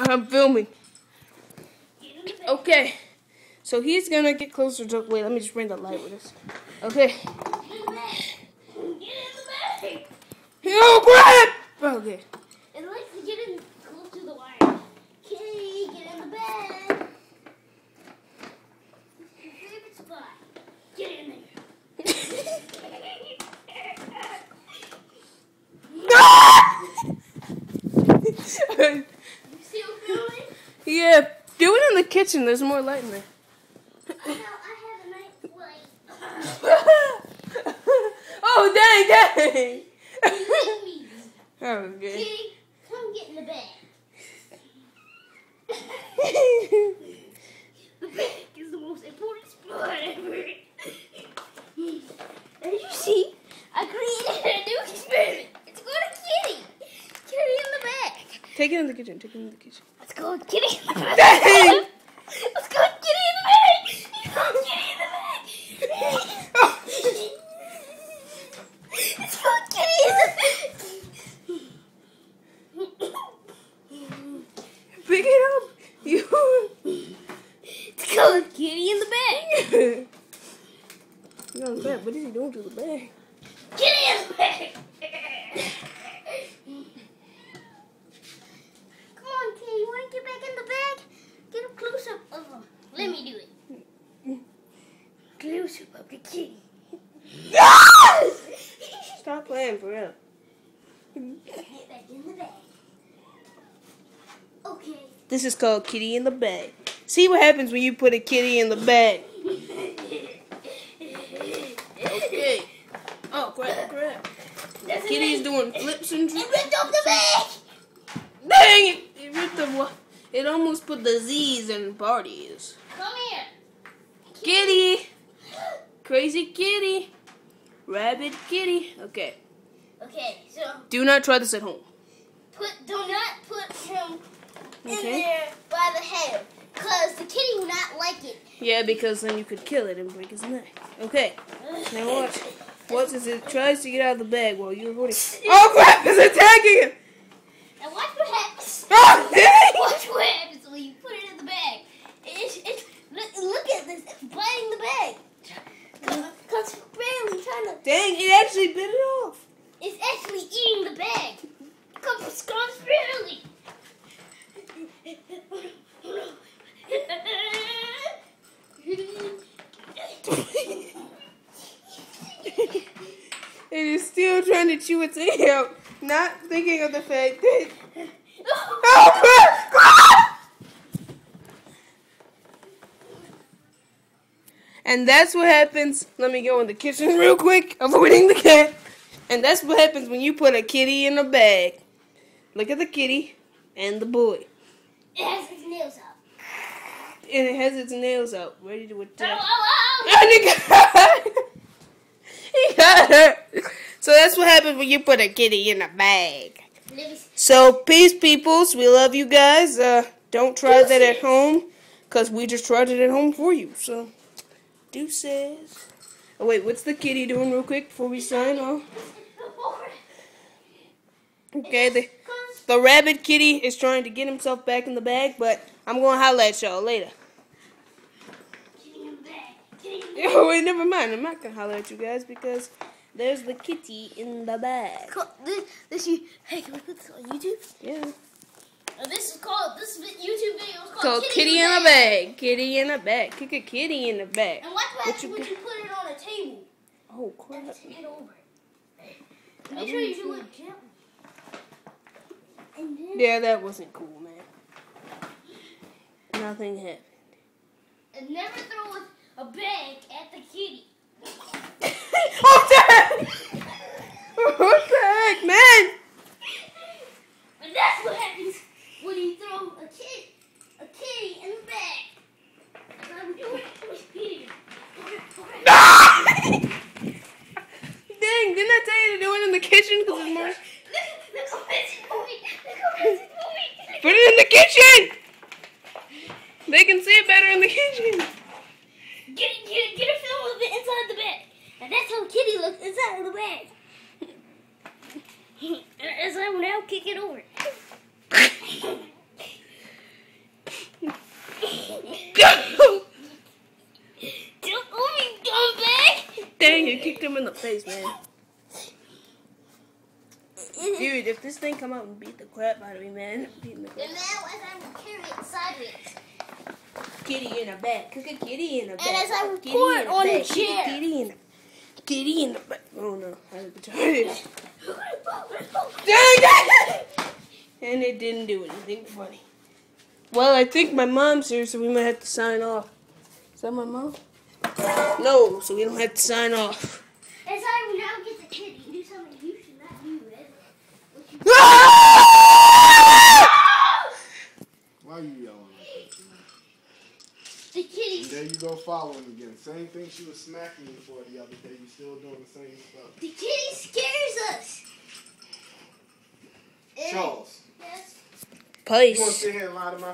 I'm filming. Okay. So he's gonna get closer to. Wait, let me just bring the light with us. Okay. Get in the bag. Get in the bag. Oh, crap! Okay. It likes to get in close to the wire. Kitty, get in the bag. This is your favorite spot. Get in there. You still filming? Yeah, do it in the kitchen. There's more light in there. I have a nice light. Oh, dang. You leave me. Okay. Kitty, come get in the bag. The bag is the most important spot ever. As you see, I created a new experiment. It's called a kitty. Kitty in the bag. Take it in the kitchen. Take it in the kitchen. Let's go kitty in the bag. Dang! Let's go kitty in the bag. Let's go kitty in the bag. Let's go kitty in the bag. Pick it up. You. Let's go kitty in the bag. No, crap. What is he doing to the bag? Kitty in the bag. Come on, Kitty. You want to get back in the bag? Get a close-up of him. Let me do it. Close-up of the kitty. Stop playing for real. Get back in the bag. Okay. This is called kitty in the bag. See what happens when you put a kitty in the bag. Okay. Oh, crap. Kitty's doing flips and It ripped off the bag. Dang it! It ripped the. It almost put the Z's in parties. Come here. Kitty! Crazy kitty! Rabbit kitty. Okay. Okay, so Do not try this at home. do not put him in Okay. there by the head, because the kitty will not like it. Yeah, because then you could kill it and break his neck. Okay. Now watch. Watch as it tries to get out of the bag while you're recording. Oh crap! It's attacking him! Now watch what happens. Oh, dang! Watch what happens when you put it in the bag. Look at this. It's biting the bag. Because barely trying to. Dang! It actually bit it off. It's actually eating the bag. Because barely. It is still trying to chew its way out, not thinking of the fact that. Oh crap! And that's what happens. Let me go in the kitchen real quick, avoiding the cat. And that's what happens when you put a kitty in a bag. Look at the kitty and the boy. It has its nails out. And it has its nails out, ready to attack. Ow. And he got her. So that's what happens when you put a kitty in a bag. So peace, peoples. We love you guys. Don't try that at home, because we just tried it at home for you. So, deuces. Oh wait, what's the kitty doing real quick before we sign off? Okay, the rabbit kitty is trying to get himself back in the bag, but I'm going to holler at y'all later. Oh, wait, never mind. I'm not going to holler at you guys because there's the kitty in the bag. Hey, can we put this on YouTube? Yeah. This YouTube video is So called kitty in a bag. Kitty in a bag. Kick a kitty in the bag. And watch what happens you when you put it on a table. Oh, crap. And tip it over. Make sure you do it gently. And then, Yeah, that wasn't cool, man. Nothing happened. and never throw a bag at the kitty. Oh, Dad! What the heck, man? And that's what happens when you throw a kitty in the bag. I'm doing it. Dang, didn't I tell you to do it in the kitchen? Because it's more... Put it in the kitchen! They can see it better in the kitchen. Get a film of it inside the bag. And that's how kitty looks inside of the bag. And as I will now kick it over. kicked him in the face, man. Dude, if this thing come out and beat the crap out of me, man. And now as I will carry it sideways. Kitty in a bag. Cook a kitty in a bag. And as I will pour it on the chair. Kitty in the bag. Oh no, I was retarded. And it didn't do anything funny. Well, I think my mom's here, so we might have to sign off. Is that my mom? No, so we don't have to sign off. As I will now get the kitty and do something you should not do, Ed. Why are you yelling like that? The kitty. And there you go following again. Same thing she was smacking you for the other day. You still doing the same stuff. The kitty scares us. Charles. Yes. You want to Peace. sit here and lie to my